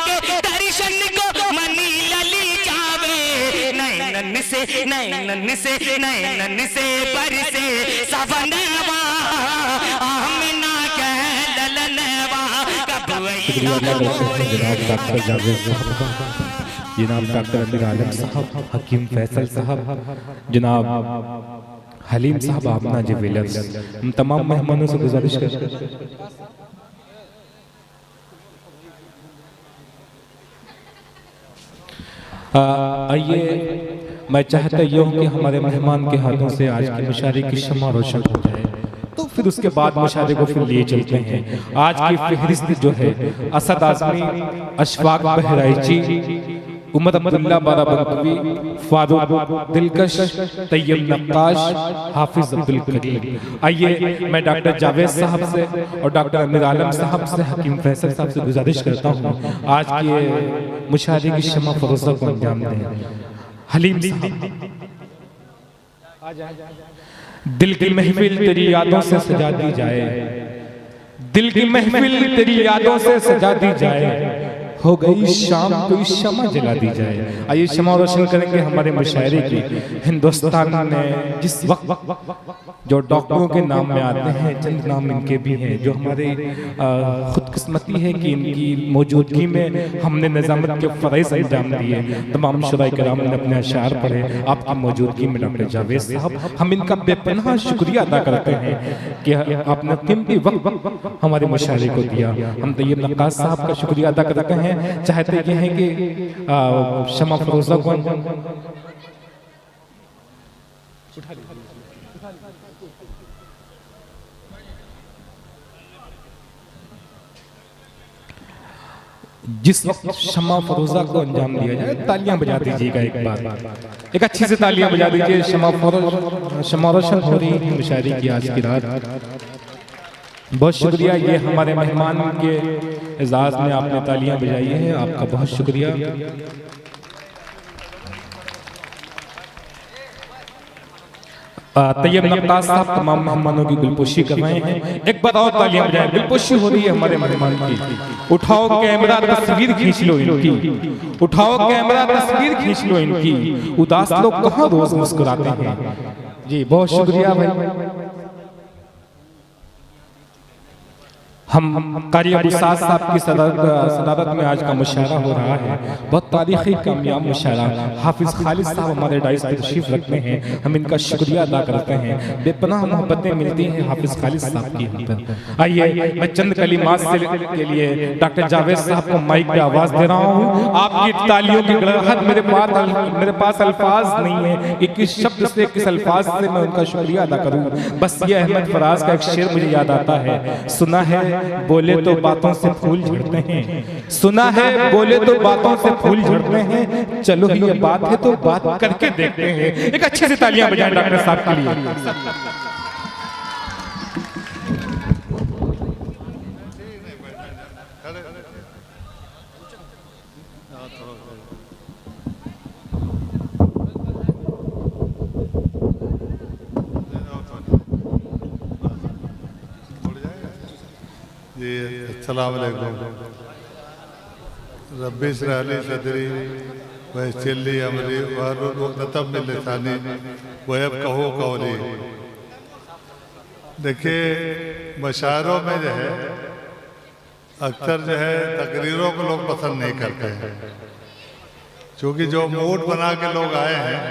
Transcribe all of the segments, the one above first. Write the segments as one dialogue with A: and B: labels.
A: के दर्शन को मनी लली जावे, नैनन से बरसे सवनवा, आमिना के ललनवा कब
B: जनाब डॉक्टर जावेद साहब, जनाब डॉक्टर अमीर आलम साहब, हकीम फैसल साहब, जनाब हलीम साहब, आपना ज्वेलर्स, हम तमाम मेहमानों से गुजारिश करते हैं आइए, मैं चाहता ये हूँ कि हमारे मेहमान के हाथों से आज की मुशायरे की शम्मा रोशन हो जाए, तो फिर उसके बाद मुशायरे को फिर लिए चलते हैं। आज की फहरिस्त जो है असद आज़मी, अशफाक बहराइची, उमर अब्दुल्ला बाराबंकवी, फारूक दिलकश, तैयब नक्काश, हाफिज अब्दुल करीम। आइए, मैं डॉक्टर जावेद साहब से और डॉक्टर अमीर आलम साहब से, हकीम फैसल साहब से गुजारिश करता हूँ आज की मुशायरे की शम्मा फरोज़ा को अंजाम दें। हलीम साहब, दिल की महफिल तेरी यादों से सजा दी जाए, दिल की महफिल तेरी यादों से सजा दी जाए, हो गई शाम कोई शमा जला दी जाए। आइए शमा रोशन करेंगे हमारे मुशायरे की। हिंदुस्तान में जिस वक्त जो डॉक्टरों के नाम में आते हैं, चंद नाम इनके भी हैं जो हमारे खुदकिस्मती है कि इनकी मौजूदगी में हमने निज़ामत के फ़राइज़ अंजाम दिए। तमाम शुराए कराम ने अपने अशार पढ़े आपकी मौजूदगी में। डॉक्टर जावेद साहब, हम इनका बेपनाह शुक्रिया अदा करते हैं कि आपने कीमती वक्त हमारे मुशायरे को दिया। हम तैयब नक्काश साहब का शुक्रिया अदा करते हैं। चाहते ये हैं कि शमा फरोज़ा को जिस वक्त शमा फरोज़ा को अंजाम दिया जाए, तालियां बजा दीजिएगा एक बार, एक अच्छी से तालियां बजा दीजिए। शमा रोशन हो रही है मुशायरे की आज की रात। बहुत शुक्रिया, ये हमारे मेहमान के एजाज़ में आपने तालियां बजाई है, आपका बहुत शुक्रिया। तैयब नक्काश साहब तमाम मेहमानों की गुलपोशी कर रहे हैं। एक बार और तालियां बजाएं, गुलपोशी हो रही है हमारे मेहमान की। उठाओ कैमरा तस्वीर खींच लो इनकी, उठाओ कैमरा तस्वीर खींच लो इनकी, उदास लोग कहाँ रोज मुस्कुराते हैं। जी बहुत शुक्रिया भाई। हम कारी अबू साद साहब की सदारत में आज का मुशायरा हो रहा है, बहुत तारीखी कामयाब मुशायरा। हाफिज खालिद साहब हमारे डाइस पर तशरीफ रखते हैं, हम इनका शुक्रिया अदा करते हैं। बेपनाह मोहब्बतें मिलती हैं हाफिज खालिद साहब की हम पर। आइए, मैं चंद कलिमात से के लिए डॉक्टर जावेद साहब को माइक पे आवाज़ दे रहा हूँ। आपकी तालियों की गड़गड़ाहट मेरे पास अल्फाज नहीं है कि किस शब्द से, किस अल्फाज से मैं उनका शुक्रिया अदा करूँ। बस ये अहमद फराज का एक शेर मुझे याद आता है, सुना है बोले तो बातों से फूल झड़ते हैं, सुना है बोले तो बातों से फूल झड़ते हैं, चलो ये बात है तो बात करके देखते हैं। एक अच्छे से तालियां बजाएं डॉक्टर साहब के लिए।
C: अस्सलाम वालेकुम। रब्बी इश्रह ली सदरी वयस्सिर ली अमरी वहलुल उक़दतम मिन लिसानी वयफ़क़हू क़ौली। देखिए, मुशायरों में जो है अक्सर जो है तकरीरों को लोग पसंद नहीं करते हैं, क्योंकि जो मूड बना के लोग आए हैं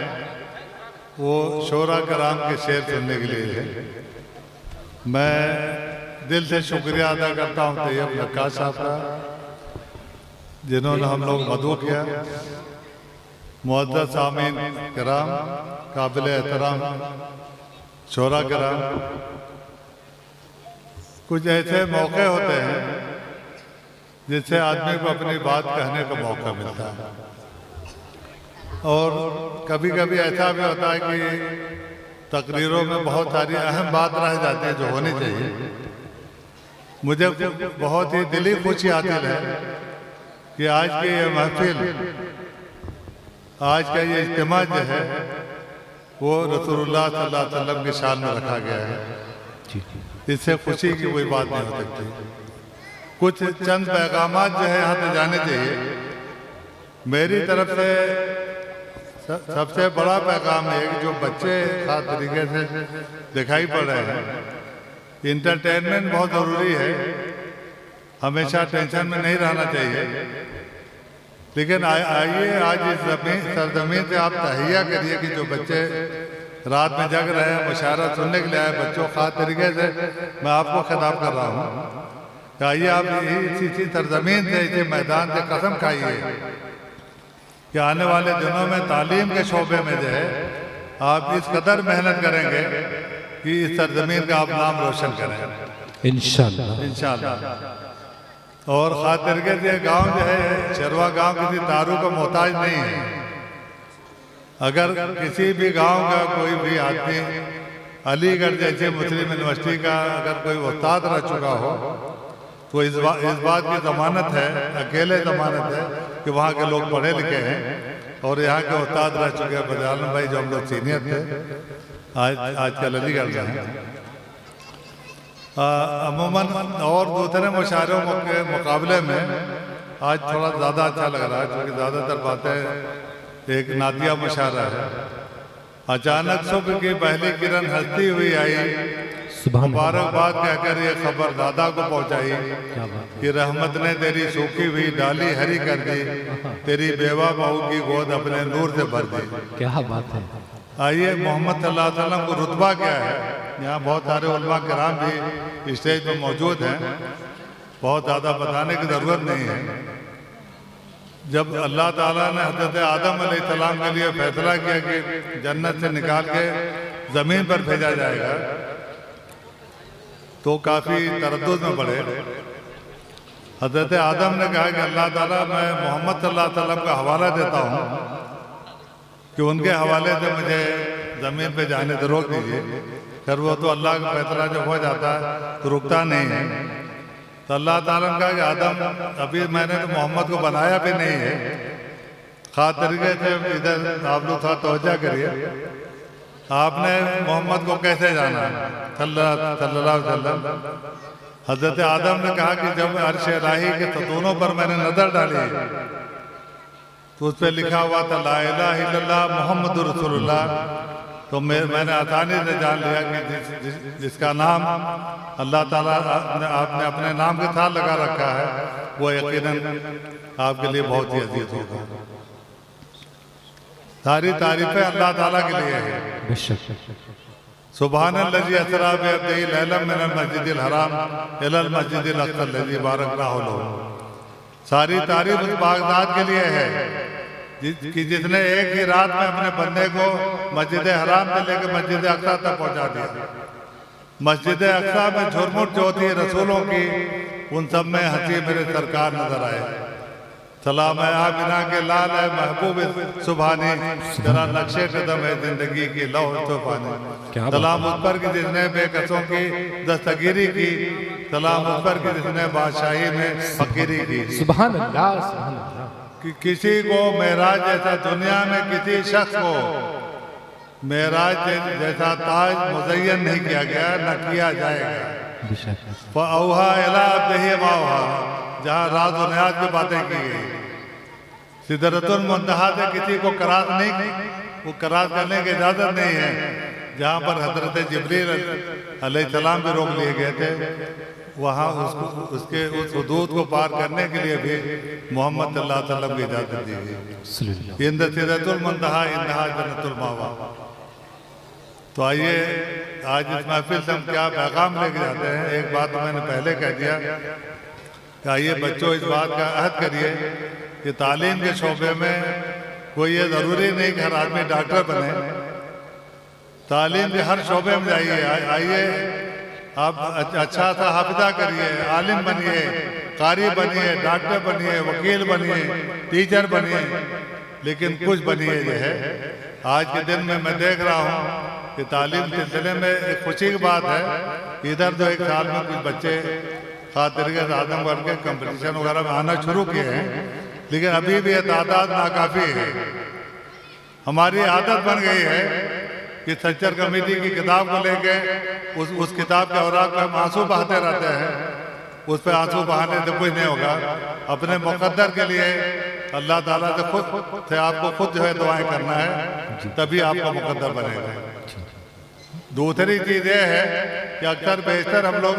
C: वो शोरा कराम के शेर सुनने के लिए है। मैं दिल से शुक्रिया अदा करता हूँ तैयब नक्काश साहब का, जिन्होंने हम लोग मदऊ किया। मुअज़्ज़ज़ सामीन कराम, काबिल एहतराम शोरा कराम, कुछ ऐसे मौके होते हैं जिससे आदमी को अपनी बात कहने का मौका मिलता है, और कभी कभी ऐसा भी होता है कि तकरीरों में बहुत सारी अहम बात रह जाती है जो होनी चाहिए। मुझे बहुत ही दिली खुशी हासिल है कि आज की ये महफिल, आज का ये इज्तिमा जो है वो रसूलुल्लाह सल्लल्लाहु अलैहि वसल्लम की शान में रखा गया है। इससे खुशी की कोई बात नहीं हो सकती। कुछ चंद पैगामात जो है यहाँ से जाने चाहिए। मेरी तरफ से सबसे बड़ा पैगाम है कि जो बच्चे खास तरीके से दिखाई पड़ रहे हैं, इंटरटेनमेंट बहुत ज़रूरी है, हमेशा टेंशन में नहीं रहना चाहिए। लेकिन आइए आज इस सरजमीन से आप तहैया करिए कि जो बच्चे रात में जग रहे हैं, मुशायरा सुनने के लिए आए बच्चों, खास तरीके से मैं आपको खिताब कर रहा हूँ। आइए आप इसी सरजमीन से, इसी मैदान से कसम खाइए कि आने वाले दिनों में तालीम के शोबे में जो है आप इस कदर मेहनत करेंगे कि इस सरजमीन का आप नाम रोशन करें
B: इंशाअल्लाह।
C: इंशाअल्लाह। और खास तरीके से गांव जो है, शरवा गांव किसी दारू का मोहताज नहीं है। अगर किसी भी गांव का कोई भी आदमी अलीगढ़ जैसे मुस्लिम यूनिवर्सिटी का अगर कोई उस्ताद रह चुका हो तो इस बात की जमानत है, अकेले जमानत है कि वहाँ के लोग पढ़े लिखे हैं और यहाँ के उस्ताद रह चुके हैं। बजालन भाई जो हम लोग सीनियर थे, आजकल अलीगढ़ में हैं। अमूमन और दूसरे मुशायरों के मुकाबले में आज थोड़ा ज़्यादा अच्छा लग रहा है, क्योंकि ज़्यादातर बातें एक नातिया मुशायरा है। अचानक सुबह की पहली किरण हंसती हुई आई, मुबारकबाद कहकर ये खबर दादा को पहुंचाई कि रहमत ने तेरी सूखी हुई डाली हरी कर दी, तेरी बेवा बहू की गोद अपने नूर से भर दी।
B: क्या बात है।
C: आइए, मोहम्मद सल्लल्लाहु अलैहि वसल्लम को रुतबा क्या है। यहाँ बहुत सारे उलमा किराम भी स्टेज पर मौजूद हैं, बहुत ज़्यादा बताने की ज़रूरत नहीं है। जब अल्लाह ताला ने हज़रत आदम अलैहिस्सलाम के लिए फैसला किया कि जन्नत से निकाल के ज़मीन पर भेजा जाएगा, तो काफ़ी तरद्दुद में पड़े। हज़रत आदम ने कहा कि अल्लाह ताला, मैं मोहम्मद सल्लल्लाहु अलैहि वसल्लम का हवाला देता हूँ कि उनके हवाले से मुझे ज़मीन पे जाने से रोक दीजिए। फिर वो तो अल्लाह का फैसला जब हो जाता है तो रुकता नहीं है। तो अल्लाह ताला ने कहा कि आदम, अभी मैंने तो मोहम्मद को बनाया भी नहीं है। खास तरीके से इधर आप लोग थोड़ा तवज्जो करिए, आपने मोहम्मद को कैसे जाना सल्लल्लाहु अलैहि वसल्लम। हज़रत आदम ने कहा कि जब अर्श इलाही के सतूनों पर मैंने नज़र डाली तो उस पर लिखा हुआ था ला इलाहा इल्लल्लाह मुहम्मदुर रसूलुल्लाह, तो मैंने आसानी से जान लिया कि जिसका नाम अल्लाह ताला आपने अपने नाम के साथ लगा रखा है वो यकीनन आपके लिए बहुत ही अजीज होगा। सारी तारीफें अल्लाह ताला के लिए है। सुबहानल्लज़ी असरा बिअब्दिही लैलन मिनल मस्जिदिल हराम इलल मस्जिदिल अक़सल लज़ी बारकना हौलहू। सारी तारीफ उस बागदाद के लिए है कि जिसने एक ही रात में अपने बंदे को मस्जिद हराम से लेकर मस्जिद अक़सा तक पहुंचा दिया। मस्जिद अक़सा में झुरमुट जो थी रसूलों की, उन सब में हंसी मेरे सरकार नजर आए। सलाम है आमिना के लाल है महबूब सुभानी, जरा नक्शे कदम है जिंदगी की लौह तूफानी। सलाम उस पर कि जिसने बेकसों की दस्तगीरी की, सलाम उस पर कि जिसने बादशाही में फकीरी की।
B: सुभान अल्लाह, सुभान अल्लाह।
C: कि किसी को मेराज जैसा दुनिया में किसी शख्स को मेराज जैसा ताज मुज़य्यन नहीं किया गया, न किया जाएगा। फ़अौहा इला अब्दिही मा औहा, जहाँ राज और न्याज की बातें की गई। सिदरतुल मुंतहा से किसी को करार नहीं, वो करार करने की इजाज़त नहीं है। जहाँ पर हज़रत जिब्रील अलैहिस्सलाम भी रोक लिए गए थे, वहाँ उसके उस हुदूद को पार करने के लिए भी मोहम्मद सल्लल्लाहु अलैहि वसल्लम की इजाज़त दी गई। इंद सिदरतुल मुंतहा इन्नहा जन्नतुल मावा। तो आइए, आज इस महफिल से हम क्या पैगाम लेके जाते हैं। एक बात तो मैंने पहले कह दिया कि आइए बच्चों, इस बात का अहद करिए कि तालीम के शोबे में कोई ये ज़रूरी नहीं कि हर आदमी डॉक्टर बने। तालीम के हर शोबे में जाइए। आइए, आप अच्छा सा हाफिजा करिए, आलिम बनिए, कारी बनिए, डॉक्टर बनिए, वकील बनिए, टीचर बनिए, लेकिन कुछ बनिए। जो है आज के दिन में मैं देख रहा हूँ कि तालीम के सिलसिले में एक खुशी की बात है। इधर तो एक साल में कुछ बच्चे खास तरीके से आजमगढ़ के कंपटीशन वगैरह में आना शुरू किए हैं, लेकिन अभी भी ये तादाद नाकाफी है। हमारी आदत बन गई है कि सच्चर कमेटी की किताब को लेके उस किताब के औराक पे हम आंसू बहाते रहते हैं। उस पर आंसू बहाने से कुछ नहीं होगा। अपने मुकद्दर के लिए अल्लाह ताला से आपको खुद जो है दुआएं करना है, तभी आपका मुकद्दर बनेगा। दूसरी चीज ये है कि अक्सर बेशतर हम लोग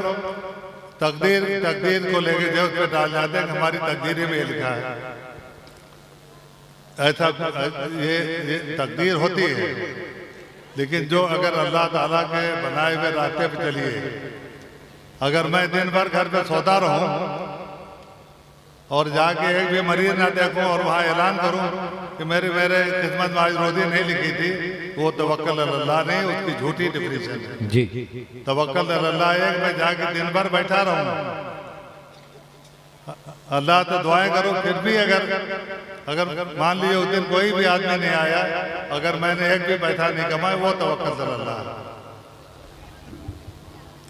C: तकदीर को लेके जो उस पर डाल जाते हैं कि हमारी तकदीर में लिखा है। ऐसा ये तकदीर होती है, लेकिन जो अगर अल्लाह ताला के बनाए हुए रास्ते पे चलिए, अगर मैं दिन भर घर पे सोता रहूं और जाके एक भी मरीज ना देखूं और वहां ऐलान करूं कि मेरे किस्मत में आज रोजी नहीं लिखी थी, वो तवक्कल अल्लाह नहीं, उसकी झूठी डिफिनेशन है
B: जी।
C: तवक्कल अल्लाह एक मैं जाके दिन भर बैठा रहूं, अल्लाह तो दुआएं करूं, फिर भी अगर मान लीजिए उस दिन कोई भी आदमी नहीं आया, अगर मैंने एक भी बैठा नहीं कमाया, वो तवक्कल अल्लाह है।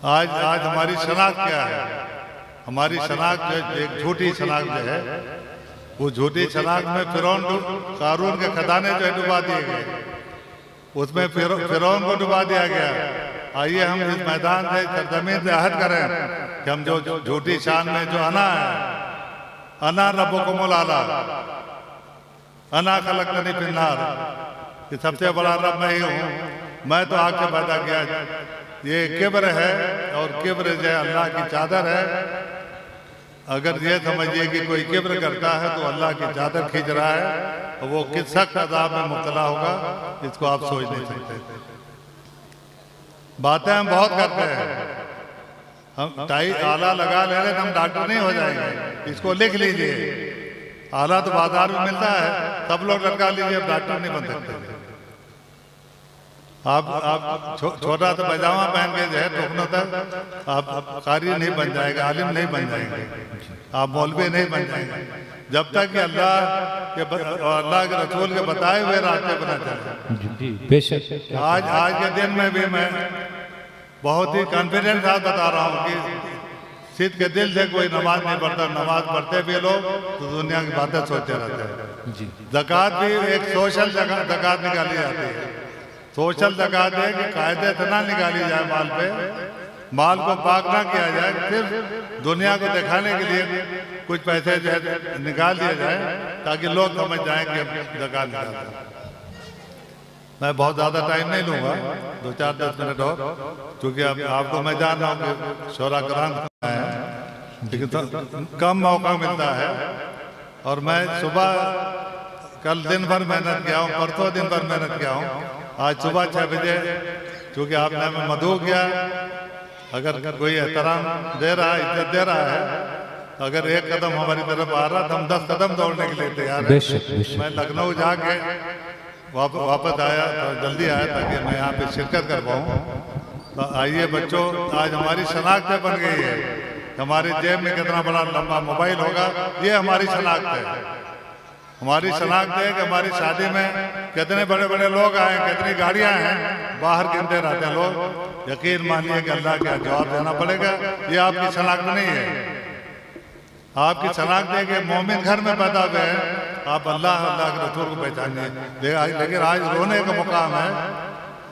C: आज हमारी शनाख्त क्या है? हमारी शनाख्त जो एक झूठी शनाख्त जो है, वो झूठी शनाख्त में फिरौन कारून के खजाने जो है डुबा दिए गए, उसमें फिरौन को डुबा दिया गया। आइए हम इस मैदान से सरजमीन से अहद करें कि हम जो झूठी शान में जो अना है, अना रब्बुकुमुल आला, अना खलक़तनी फिन्नार, कि सबसे बड़ा रब मैं ही हूँ, मैं तो आग से पैदा किया। ये किब्र है, और किब्र जो है अल्लाह की चादर है। अगर ये समझिए कि कोई किब्र करता है तो अल्लाह की चादर खींच रहा है, और वो किस सख्त अज़ाब में मुब्तला होगा, इसको आप सोच नहीं सकते। बातें हम बहुत करते हैं, हम टाई आला लगा ले रहे, हम डॉक्टर नहीं हो जाएंगे, इसको लिख लीजिए। आला तो बाजार में मिलता है, सब लोग लगा लीजिए, डॉक्टर नहीं बन सकते। आप छोटा सा पैजामा पहन के जो है टोकनों तक आप कारी नहीं बन जाएगा, आलिम नहीं बन जाएंगे, आप मौलवी नहीं बन जाएंगे, जब तक कि अल्लाह के रसूल के बताए हुए रास्ते पर न चले।
B: बेशक
C: आज के दिन में भी मैं बहुत ही कॉन्फिडेंस साथ बता रहा हूँ कि सिद्ध के दिल से कोई नमाज नहीं पढ़ता, नमाज पढ़ते भी लोग तो दुनिया की बातें सोचते रहते हैं। ज़कात भी एक सोशल ज़कात निकाली जाती है, सोशल ज़कात है कि कायदे से ना निकाली जाए माल पे, माल को पाक ना किया जाए, सिर्फ दुनिया को दिखाने के लिए कुछ पैसे जो है निकाल दिए जाए, ताकि लोग समझ जाएं कि ज़कात निकालते हैं। मैं बहुत ज़्यादा टाइम नहीं लूँगा, 2-4-10 मिनट और, क्योंकि अब आपको मैं जान रहा हूँ कि शोरा कराम है, लेकिन तो कम मौका मिलता है। और मैं सुबह कल दिन भर मेहनत किया हूँ, परसों दिन भर मेहनत किया हूँ। आज सुबह 6 बजे क्योंकि आपने हमें मदऊ किया, अगर कोई एहतराम दे रहा है, इज्जत दे रहा है, अगर एक कदम हमारी तरफ आ रहा तो हम 10 कदम दौड़ने के लिए तैयार हैं। मैं लखनऊ जाके वापस आया, तो जल्दी आया ताकि मैं यहाँ पे शिरकत कर पाऊँ। तो आइए बच्चों, आज हमारी शनाख्त बन गई है, हमारी जेब में कितना बड़ा लंबा मोबाइल होगा, ये हमारी शनाख्त है। हमारी शनाख्त है कि हमारी शादी में कितने बड़े बड़े लोग आए, कितनी गाड़ियां हैं, बाहर गिनते रहते हैं लोग। यकीन मानिए कि अल्लाह का जवाब देना पड़ेगा। ये आपकी शनाख्त नहीं है, आपकी शनाख्त है कि मोमिन घर में पैदा हुए हैं, आप अल्लाह के रसूल को पहचानिए। लेकिन आज रोने का मुकाम है।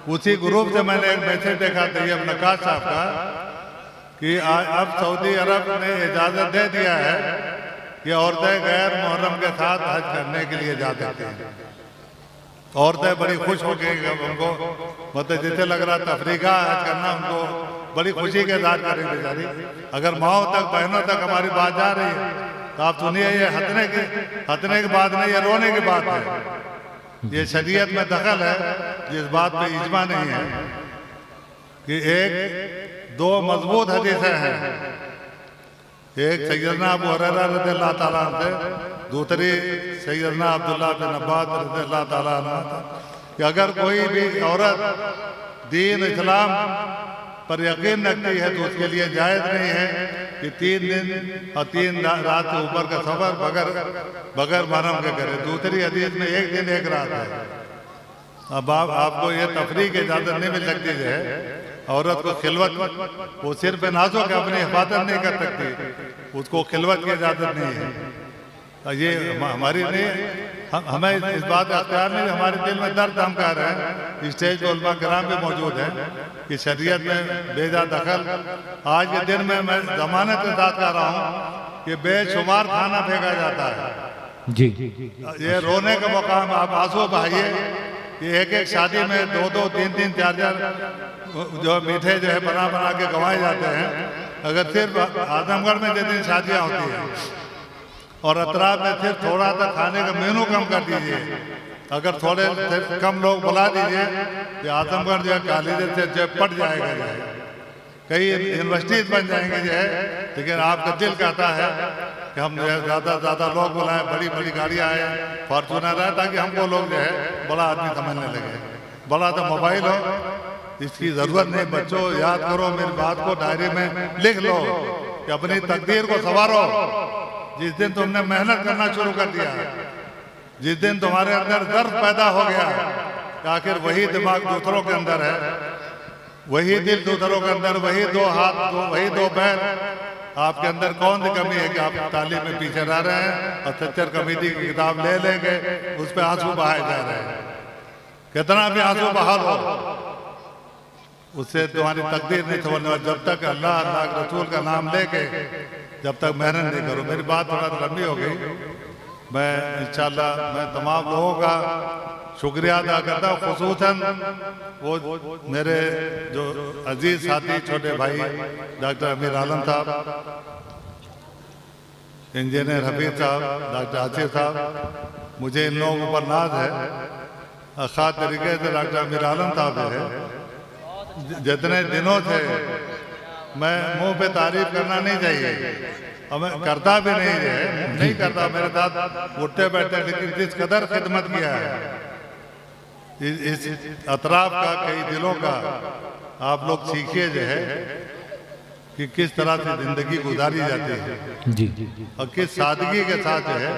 C: उसी ग्रुप से मैंने एक मैसेज देखा तैयब नक्काश साहब का कि अब सऊदी अरब ने इजाज़त दे दिया है कि औरतें गैर मुहर्रम के साथ हज करने के लिए जा सकती हैं। औरतें बड़ी खुश हो गई, उनको मतलब जैसे लग रहा था अफ्रीका हज करना, उनको बड़ी खुशी के साथ करें बेचारी। अगर माओ तक, बहनों तक हमारी बात जा रही है, तो आप सुनिए, ये हंसने की बात नहीं, ये रोने की बात है। ये शरीयत में दखल है, जिस बात पे इजमा नहीं है कि एक 2 मजबूत हदीसें हैं। एक सैयदना अबू हुरैरा रज़ियल्लाहु ताला अन्हु से, दूसरी सैयदना अब्दुल्लाह बिन अब्बास रज़ियल्लाहु ताला अन्हु, कि अगर कोई भी औरत दीन इस्लाम पर यकीन रखती है तो उसके लिए जायज़ नहीं है कि 3 दिन और 3 रात से ऊपर का सफर बगैर महरम के करे। दूसरी हदीस में 1 दिन 1 रात है। अब आपको ये तफरीक की इजाज़त नहीं मिल सकती है। औरत को खिलवत, वो सिर्फ नाजों के अपनी हिफाजत नहीं कर सकती, उसको खिलवत की इजाज़त नहीं है। ये हमारी नहीं, हमें इस बात का अख्तियार नहीं, हमारे दिल में दर्द हम कह रहे हैं, स्टेज पर उलमा किराम भी मौजूद है कि शरीयत में बेजा दखल। आज के दिन में मैं जमानत के साथ कह रहा हूँ कि बेशुमार खाना फेंका जाता है
B: जी।
C: ये रोने का मकाम, आप आंसू बहाइए कि एक एक शादी में 2-2, 3-3, 4-4 जो मीठे जो है बना बना के गंवाए जाते हैं। अगर सिर्फ आजमगढ़ में जितनी शादियाँ होती हैं और अतराफ में सिर्फ थोड़ा सा खाने का मेनू कम कर दीजिए, अगर थोड़े कम लोग बुला दीजिए तो आजमगढ़ जो है कॉलेज से जो पट जाएगा, जो है कई यूनिवर्सिटीज बन जाएंगे जो है। लेकिन आपका दिल कहता है कि हम जो है ज़्यादा से ज़्यादा लोग बुलाएं, बड़ी बड़ी गाड़ियाँ आए, फॉर्चूनर आए, ताकि हमको लोग जो है बड़ा आदमी समझने लगे। बड़ा तो मोबाइल हो, इसकी ज़रूरत नहीं। बच्चों याद करो मेरी बात को, डायरी में लिख लो कि अपनी तकदीर को संवारो। जिस दिन तुमने मेहनत करना शुरू कर दिया, जिस दिन तुम्हारे अंदर दर्द पैदा हो गया कि आखिर वही दिमाग दूसरों के अंदर है, वही दिल दूसरों के अंदर, वही 2 हाथ, वही 2 पैर, आपके अंदर कौन सी कमी है कि आप तालीम में पीछे रह रहे हैं और सच्चर कमेटी की किताब ले लेंगे, उस पर आंसू बहाए जा रहे हैं। कितना भी आंसू बहा लो, उससे तुम्हारी तकदीर नहीं समझने वाली। जब तक अल्लाह अल्लाह के रसूल का नाम लेके जब तक मेहनत नहीं करो। मेरी बात थोड़ा लंबी हो गई। मैं इंशाल्लाह मैं तमाम लोगों का शुक्रिया अदा करता हूँ, खुसूसन वो मेरे जो अजीज साथी छोटे भाई डॉक्टर अमीर आलम साहब, इंजीनियर हफीज साहब, डॉक्टर आसिफ साहब, मुझे इन लोगों पर नाज है। खास तरीके से डॉक्टर अमीर आलम साहब जो है, जितने दिनों से मैं मुंह पे तारीफ करना नहीं चाहिए और मैं करता भी नहीं है, नहीं करता, मेरे साथ उठते बैठते, लेकिन जिस कदर खिदमत किया है इस अतराफ का, कई दिलों का, आप लोग सीखिए जो है कि किस तरह से जिंदगी गुजारी जाती है
B: जी,
C: और किस सादगी के साथ जो है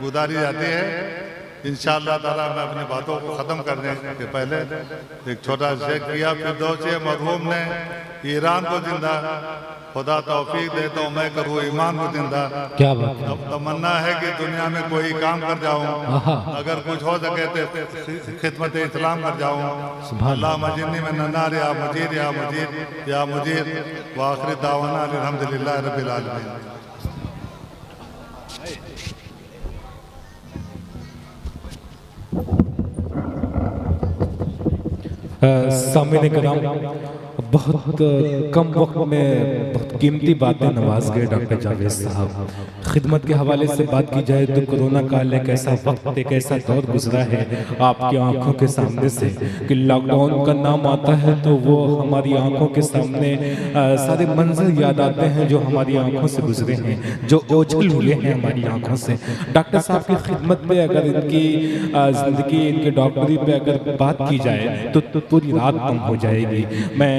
C: गुजारी जाती है। इंशाअल्लाह ताला मैं अपनी बातों को ख़त्म करने के पहले एक छोटा शेर किया। फिरदौसी मरहूम ने ईरान को जिंदा, खुदा तौफीक दे तो मैं करूँ ईमान को जिंदा।
B: क्या बात है।
C: तमन्ना है कि दुनिया में कोई काम कर जाऊँ, अगर कुछ हो सके तो खिदमत इस्लाम कर जाऊँ। अल्लाह मजीनी में नन्नार या मुजीर या मुजीर या मुजीर व आखिरी दावाना अल्हम्दुलिल्लाह रब्बिल आलमीन।
B: सामने कराम, बहुत कम वक्त में बहुत कीमती बातें नवाज गए डॉक्टर जावेद साहब। खिदमत के हवाले से बात की जाए तो कोरोना काल एक ऐसा वक्त, एक ऐसा दौर गुजरा है आपकी आंखों के सामने से कि लॉकडाउन का नाम आता है तो वो हमारी आंखों के सामने सारे मंजर याद आते हैं जो हमारी आंखों से गुजरे हैं, जो ओझल हुए हैं हमारी आंखों से। डॉक्टर साहब की खिदमत पे अगर इनकी ज़िंदगी, इनके डॉक्टरी पे अगर बात की जाए तो पूरी रात कम हो जाएगी। मैं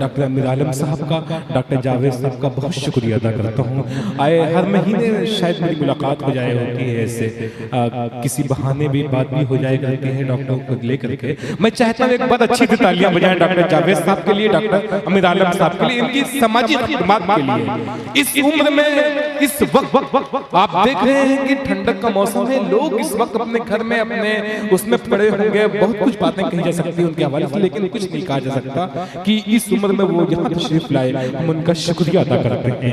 B: डॉक्टर अमीर आलम साहब का, डॉक्टर जावेद साहब का बहुत शुक्रिया अदा करता हूँ। आए हर महीने शायद मेरी मुलाकात हो जाए होती है, ऐसे किसी बहाने भी बात भी हो जाए करती है डॉक्टरों को लेकर के। मैं चाहता हूँ एक बात अच्छी सी तालियां बजाएं डॉक्टर जावेद साहब के लिए, डॉक्टर अमीर आलम साहब के लिए, इनकी समाजी खिदमत के लिए। इस उम्र में, इस वक्त आप देख रहे हैं कि ठंडक का मौसम है, लोग इस वक्त अपने घर में अपने उसमें पड़े होंगे। बहुत कुछ बातें कही जा सकती है उनके हवाले से, लेकिन कुछ नहीं कहा जा सकता कि इस उम्र में वो यहाँ तशरीफ लाए। हम उनका शुक्रिया अदा करते हैं।